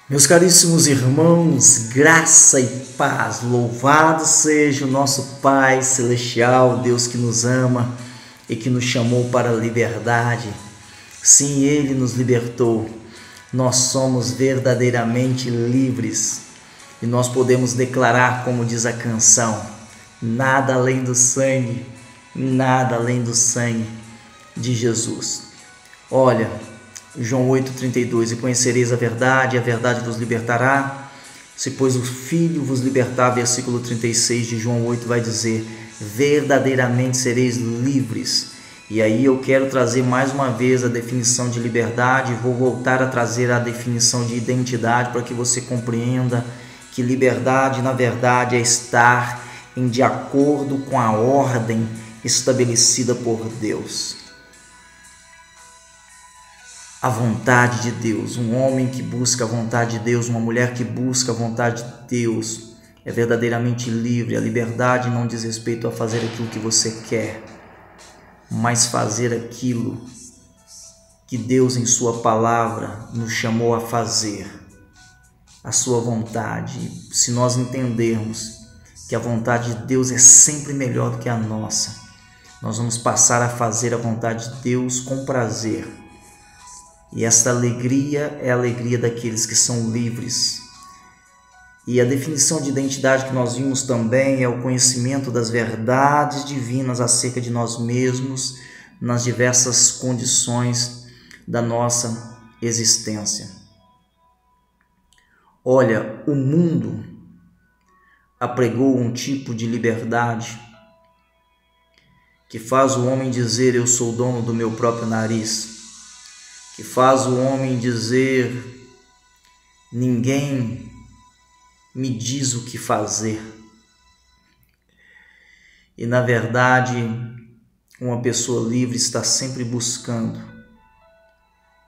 Meus caríssimos irmãos, graça e paz, louvado seja o nosso Pai Celestial, Deus que nos ama e que nos chamou para a liberdade. Sim, Ele nos libertou, nós somos verdadeiramente livres e nós podemos declarar, como diz a canção, nada além do sangue de Jesus. Olha, João 8,32, e conhecereis a verdade vos libertará. Se pois o Filho vos libertar, versículo 36 de João 8 vai dizer, verdadeiramente sereis livres. E aí eu quero trazer mais uma vez a definição de liberdade, vou voltar a trazer a definição de identidade para que você compreenda que liberdade, na verdade, é estar de acordo com a ordem estabelecida por Deus. A vontade de Deus, um homem que busca a vontade de Deus, uma mulher que busca a vontade de Deus, é verdadeiramente livre. A liberdade não diz respeito a fazer aquilo que você quer, mas fazer aquilo que Deus em sua palavra nos chamou a fazer, a sua vontade. Se nós entendermos que a vontade de Deus é sempre melhor do que a nossa, nós vamos passar a fazer a vontade de Deus com prazer. E esta alegria é a alegria daqueles que são livres. E a definição de identidade que nós vimos também é o conhecimento das verdades divinas acerca de nós mesmos nas diversas condições da nossa existência. Olha, o mundo apregou um tipo de liberdade que faz o homem dizer eu sou dono do meu próprio nariz, que faz o homem dizer ninguém me diz o que fazer. E na verdade, uma pessoa livre está sempre buscando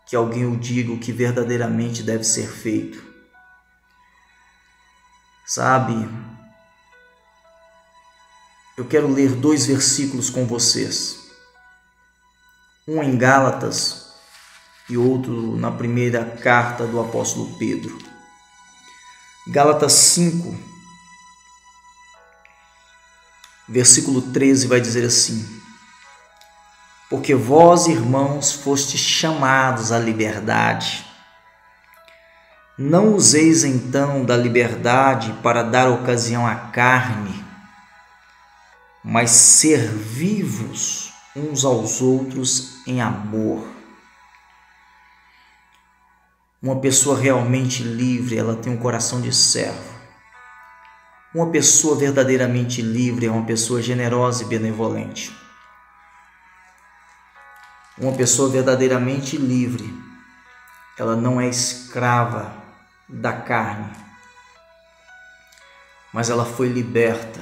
que alguém o diga o que verdadeiramente deve ser feito. Sabe, eu quero ler 2 versículos com vocês. Um em Gálatas e outro na primeira carta do apóstolo Pedro. Gálatas 5, versículo 13 vai dizer assim: porque vós, irmãos, fostes chamados à liberdade. Não useis então da liberdade para dar ocasião à carne, mas servi-vos uns aos outros em amor. Uma pessoa realmente livre, ela tem um coração de servo. Uma pessoa verdadeiramente livre é uma pessoa generosa e benevolente. Uma pessoa verdadeiramente livre, ela não é escrava da carne, mas ela foi liberta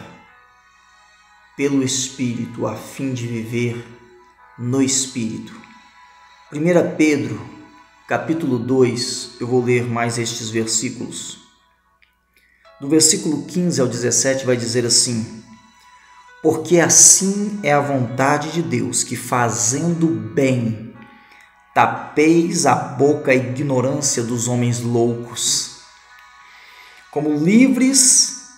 pelo Espírito a fim de viver no Espírito. 1 Pedro capítulo 2, eu vou ler mais estes versículos. Do versículo 15 ao 17 vai dizer assim: porque assim é a vontade de Deus, que fazendo bem, tapeis a boca à ignorância dos homens loucos, como livres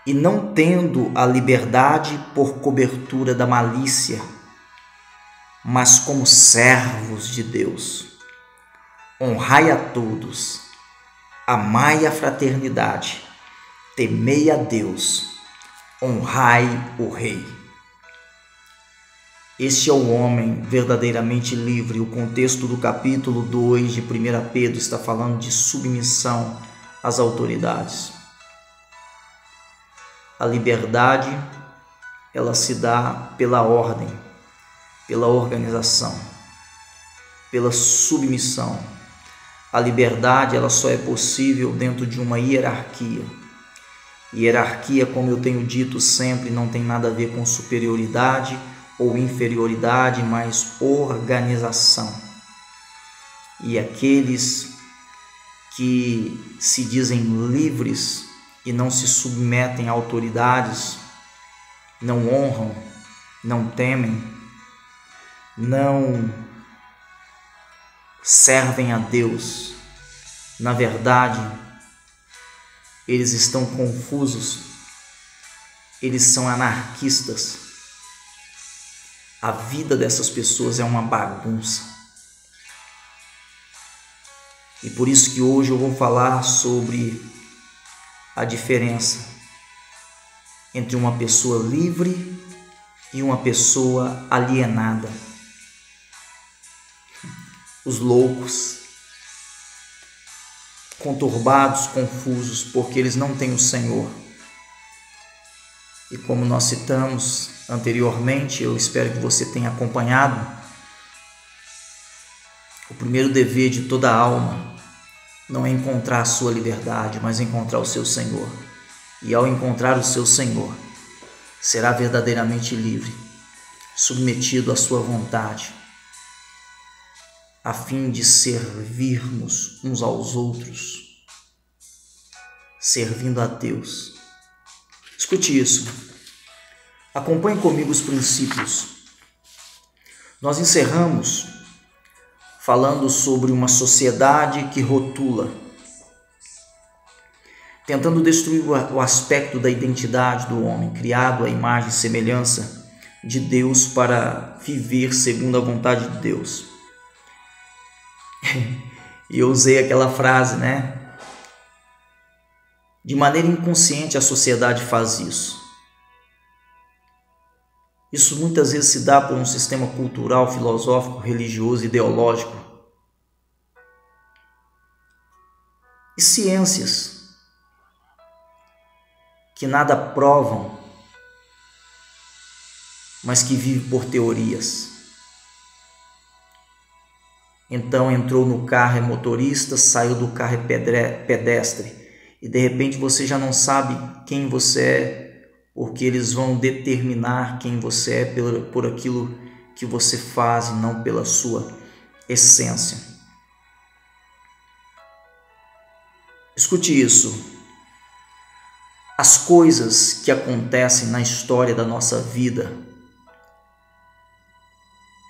e não tendo a liberdade por cobertura da malícia, mas como servos de Deus. Honrai a todos, amai a fraternidade, temei a Deus, honrai o Rei. Este é o homem verdadeiramente livre. O contexto do capítulo 2 de 1 Pedro está falando de submissão às autoridades. A liberdade, ela se dá pela ordem, pela organização, pela submissão. A liberdade, ela só é possível dentro de uma hierarquia. Hierarquia, como eu tenho dito sempre, não tem nada a ver com superioridade ou inferioridade, mas organização. E aqueles que se dizem livres e não se submetem a autoridades, não honram, não temem, não servem a Deus, Na verdade, eles estão confusos, eles são anarquistas. A vida dessas pessoas é uma bagunça. E por isso que hoje eu vou falar sobre a diferença entre uma pessoa livre e uma pessoa alienada. Os loucos, conturbados, confusos, porque eles não têm o Senhor. E como nós citamos anteriormente, eu espero que você tenha acompanhado, o primeiro dever de toda alma não é encontrar a sua liberdade, mas encontrar o seu Senhor. E ao encontrar o seu Senhor, será verdadeiramente livre, submetido à sua vontade, a fim de servirmos uns aos outros, servindo a Deus. Escute isso. Acompanhe comigo os princípios. Nós encerramos falando sobre uma sociedade que rotula, tentando destruir o aspecto da identidade do homem, criado à imagem e semelhança de Deus para viver segundo a vontade de Deus. E eu usei aquela frase, né? De maneira inconsciente a sociedade faz isso. Isso muitas vezes se dá por um sistema cultural, filosófico, religioso, ideológico. E ciências que nada provam, mas que vivem por teorias. Então entrou no carro é motorista, saiu do carro é pedestre. E de repente você já não sabe quem você é, porque eles vão determinar quem você é por aquilo que você faz e não pela sua essência. Escute isso. As coisas que acontecem na história da nossa vida,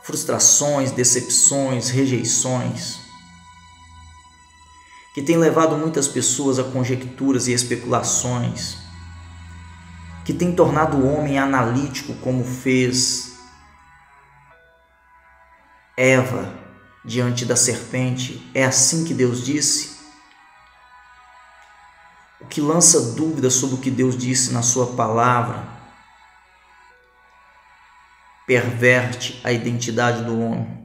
frustrações, decepções, rejeições, que tem levado muitas pessoas a conjecturas e especulações, que tem tornado o homem analítico, como fez Eva diante da serpente. É assim que Deus disse? O que lança dúvidas sobre o que Deus disse na sua palavra perverte a identidade do homem.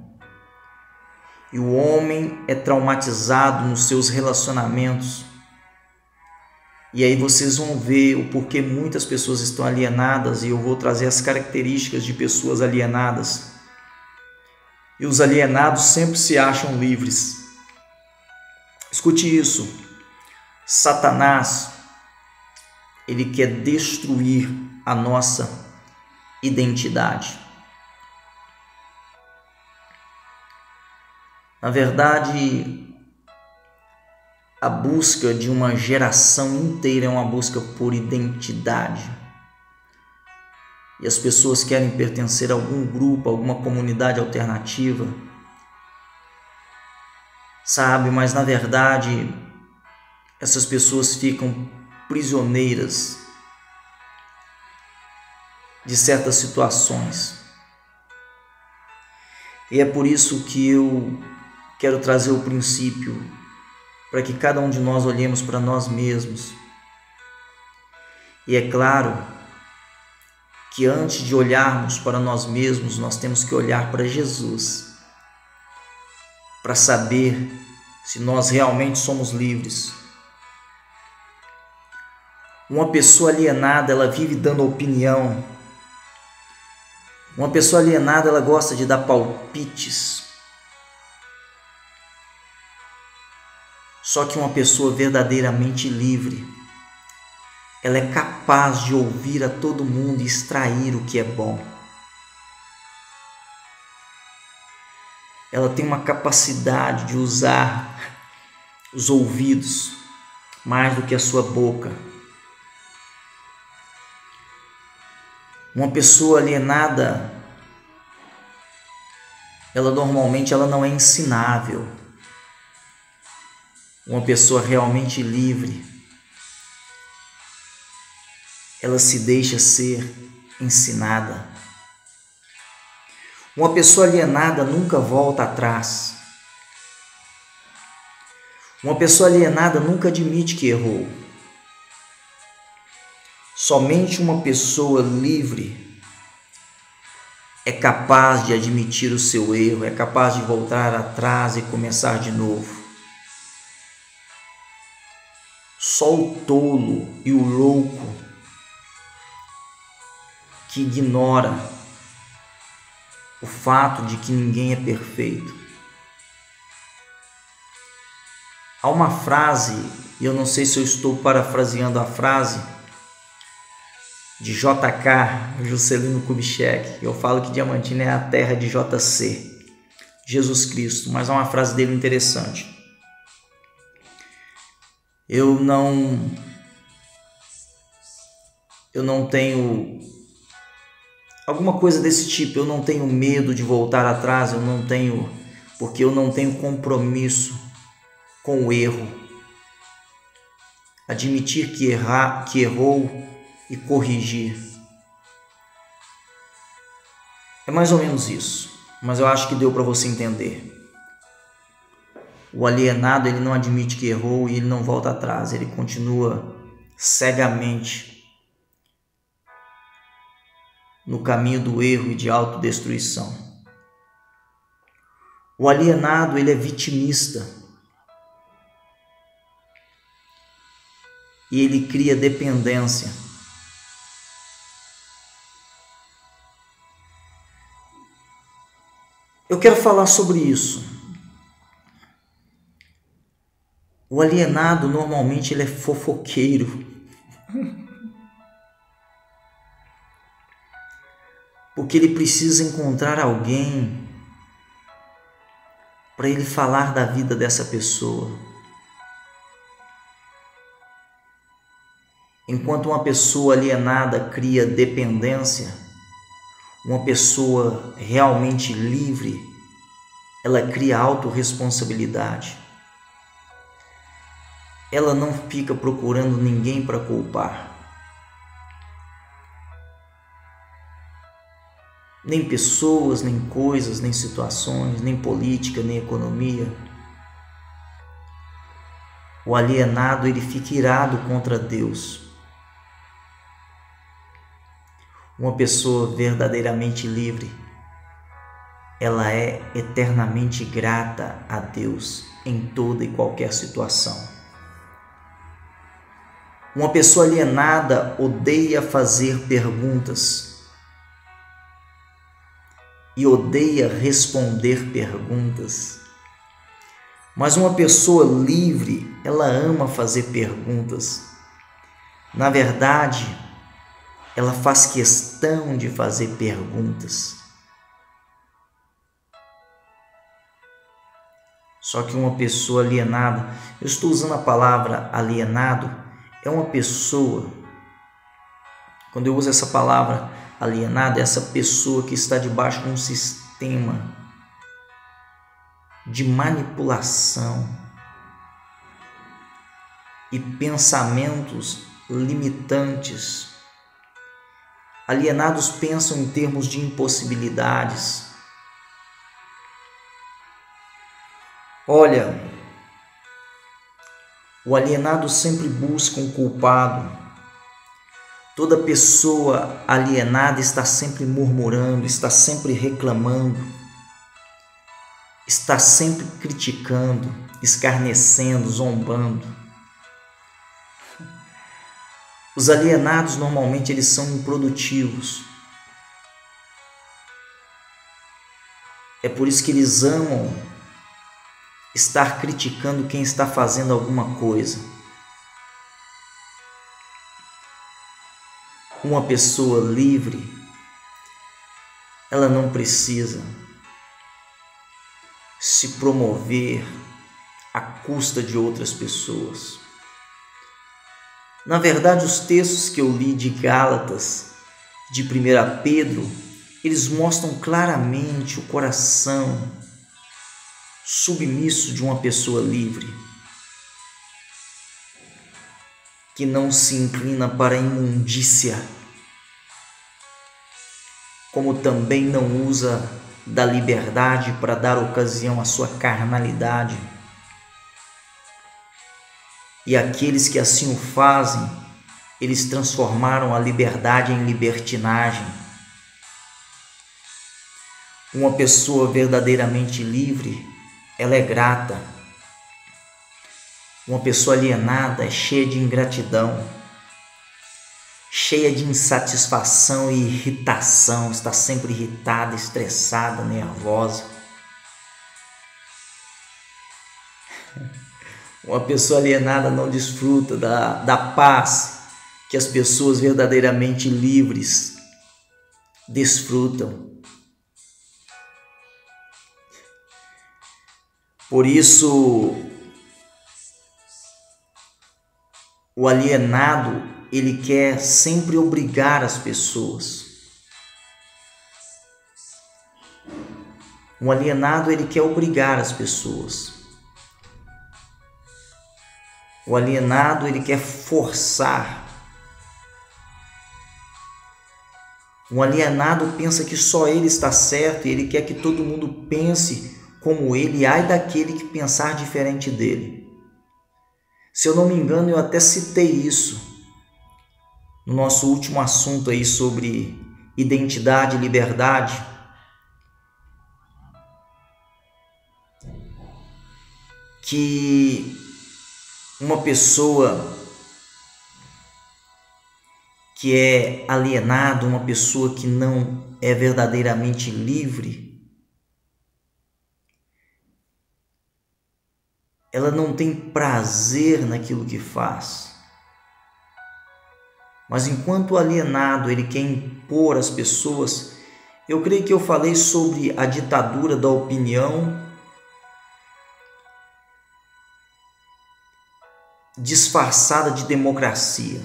E o homem é traumatizado nos seus relacionamentos. E aí vocês vão ver o porquê muitas pessoas estão alienadas, e eu vou trazer as características de pessoas alienadas. E os alienados sempre se acham livres. Escute isso. Satanás, ele quer destruir a nossa identidade. Na verdade, a busca de uma geração inteira é uma busca por identidade. E as pessoas querem pertencer a algum grupo, a alguma comunidade alternativa, sabe? Mas na verdade, essas pessoas ficam prisioneiras de certas situações. E é por isso que eu quero trazer o princípio, para que cada um de nós olhemos para nós mesmos. E é claro que antes de olharmos para nós mesmos, nós temos que olhar para Jesus, para saber se nós realmente somos livres. Uma pessoa alienada, ela vive dando opinião. Uma pessoa alienada, ela gosta de dar palpites. Só que uma pessoa verdadeiramente livre, ela é capaz de ouvir a todo mundo e extrair o que é bom. Ela tem uma capacidade de usar os ouvidos mais do que a sua boca. Uma pessoa alienada, ela normalmente não é ensinável. Uma pessoa realmente livre, ela se deixa ser ensinada. Uma pessoa alienada nunca volta atrás. Uma pessoa alienada nunca admite que errou. Somente uma pessoa livre é capaz de admitir o seu erro, é capaz de voltar atrás e começar de novo. Só o tolo e o louco que ignora o fato de que ninguém é perfeito. Há uma frase, e eu não sei se eu estou parafraseando a frase, de J.K. Juscelino Kubitschek. Eu falo que Diamantina é a terra de J.C., Jesus Cristo, mas há uma frase dele interessante. Eu não tenho alguma coisa desse tipo, eu não tenho medo de voltar atrás, porque eu não tenho compromisso com o erro. Admitir que errou e corrigir. É mais ou menos isso, mas eu acho que deu para você entender. O alienado, ele não admite que errou e ele não volta atrás, ele continua cegamente no caminho do erro e de autodestruição. O alienado, ele é vitimista e ele cria dependência. Eu quero falar sobre isso. O alienado, normalmente, ele é fofoqueiro. Porque ele precisa encontrar alguém para ele falar da vida dessa pessoa. Enquanto uma pessoa alienada cria dependência, uma pessoa realmente livre, ela cria autorresponsabilidade. Ela não fica procurando ninguém para culpar. Nem pessoas, nem coisas, nem situações, nem política, nem economia. O alienado, ele fica irado contra Deus. Uma pessoa verdadeiramente livre, ela é eternamente grata a Deus em toda e qualquer situação. Uma pessoa alienada odeia fazer perguntas e odeia responder perguntas. Mas uma pessoa livre, ela ama fazer perguntas. Na verdade, ela faz questão de fazer perguntas. Só que uma pessoa alienada, eu estou usando a palavra alienado, é uma pessoa, quando eu uso essa palavra alienado, é essa pessoa que está debaixo de um sistema de manipulação e pensamentos limitantes. Alienados pensam em termos de impossibilidades. Olha, o alienado sempre busca um culpado. Toda pessoa alienada está sempre murmurando, está sempre reclamando, está sempre criticando, escarnecendo, zombando. Os alienados normalmente eles são improdutivos. É por isso que eles amam estar criticando quem está fazendo alguma coisa. Uma pessoa livre, ela não precisa se promover à custa de outras pessoas. Na verdade, os textos que eu li de Gálatas, de 1 Pedro, eles mostram claramente o coração submisso de uma pessoa livre. que não se inclina para a imundícia, como também não usa da liberdade para dar ocasião à sua carnalidade. E aqueles que assim o fazem, eles transformaram a liberdade em libertinagem. Uma pessoa verdadeiramente livre, ela é grata. Uma pessoa alienada é cheia de ingratidão, cheia de insatisfação e irritação, está sempre irritada, estressada, nervosa. Uma pessoa alienada não desfruta da paz que as pessoas verdadeiramente livres desfrutam. Por isso, o alienado, ele quer sempre obrigar as pessoas. Um alienado, ele quer obrigar as pessoas. O alienado, ele quer forçar. Um alienado pensa que só ele está certo e ele quer que todo mundo pense como ele, e ai daquele que pensar diferente dele. Se eu não me engano, eu até citei isso no nosso último assunto aí sobre identidade e liberdade. Que uma pessoa que é alienada, uma pessoa que não é verdadeiramente livre, ela não tem prazer naquilo que faz. Mas enquanto o alienado, ele quer impor às pessoas, eu creio que eu falei sobre a ditadura da opinião disfarçada de democracia.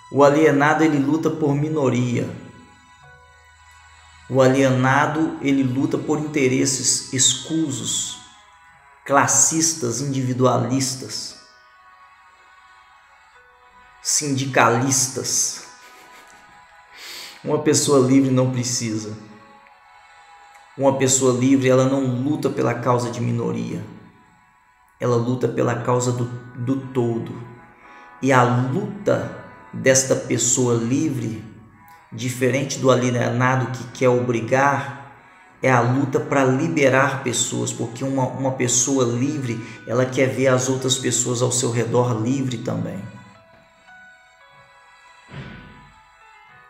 O alienado, ele luta por minoria. O alienado, ele luta por interesses escusos, classistas, individualistas, sindicalistas. Uma pessoa livre não precisa. Uma pessoa livre, ela não luta pela causa de minoria. Ela luta pela causa do todo. E a luta desta pessoa livre, diferente do alienado que quer obrigar, é a luta para liberar pessoas, porque uma pessoa livre, ela quer ver as outras pessoas ao seu redor livre também.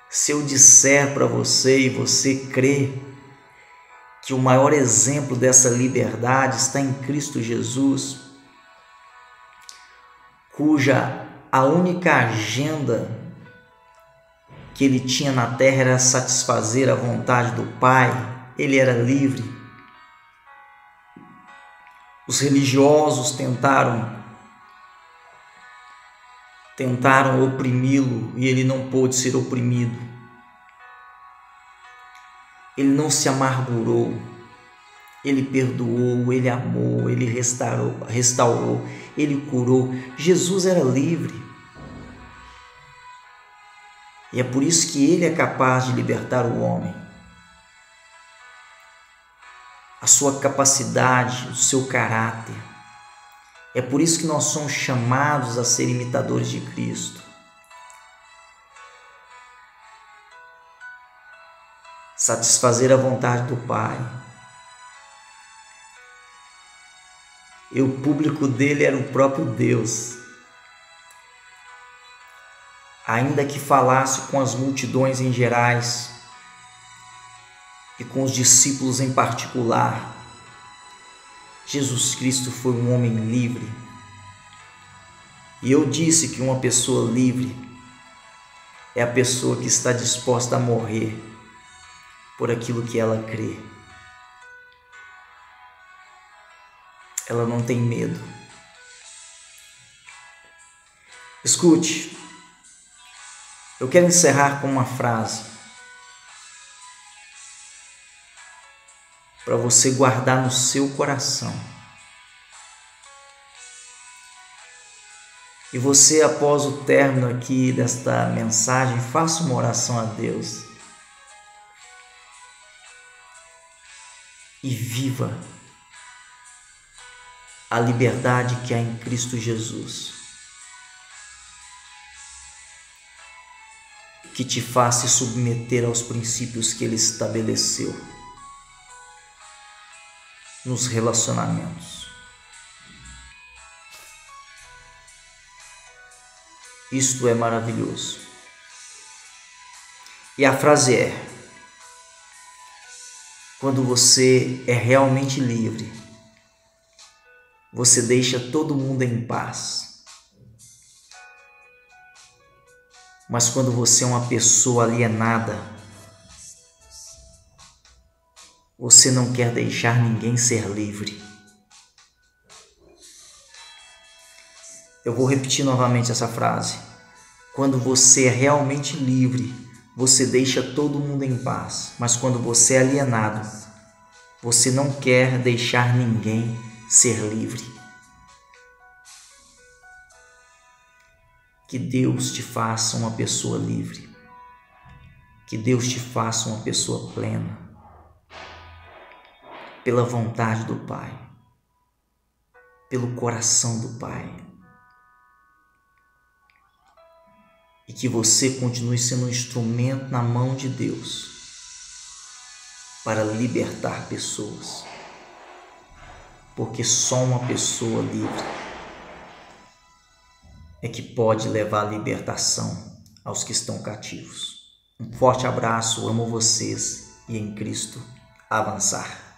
Se eu disser para você e você crê que o maior exemplo dessa liberdade está em Cristo Jesus, cuja a única agenda que ele tinha na terra era satisfazer a vontade do Pai, ele era livre. Os religiosos tentaram oprimi-lo e ele não pôde ser oprimido. Ele não se amargurou, ele perdoou, ele amou, ele restaurou, ele curou. Jesus era livre. E é por isso que ele é capaz de libertar o homem. A sua capacidade, o seu caráter. É por isso que nós somos chamados a ser imitadores de Cristo. Satisfazer a vontade do Pai. E o público dele era o próprio Deus. Ainda que falasse com as multidões em gerais e com os discípulos em particular, Jesus Cristo foi um homem livre. E eu disse que uma pessoa livre é a pessoa que está disposta a morrer por aquilo que ela crê. Ela não tem medo. Escute, eu quero encerrar com uma frase para você guardar no seu coração. E você, após o término aqui desta mensagem, faça uma oração a Deus e viva a liberdade que há em Cristo Jesus, que te faz se submeter aos princípios que Ele estabeleceu nos relacionamentos. Isto é maravilhoso. E a frase é: quando você é realmente livre, você deixa todo mundo em paz. Mas quando você é uma pessoa alienada, você não quer deixar ninguém ser livre. Eu vou repetir novamente essa frase. Quando você é realmente livre, você deixa todo mundo em paz. Mas quando você é alienado, você não quer deixar ninguém ser livre. Que Deus te faça uma pessoa livre. Que Deus te faça uma pessoa plena, pela vontade do Pai, pelo coração do Pai. E que você continue sendo um instrumento na mão de Deus para libertar pessoas. Porque só uma pessoa livre é que pode levar a libertação aos que estão cativos. Um forte abraço, amo vocês e em Cristo avançar.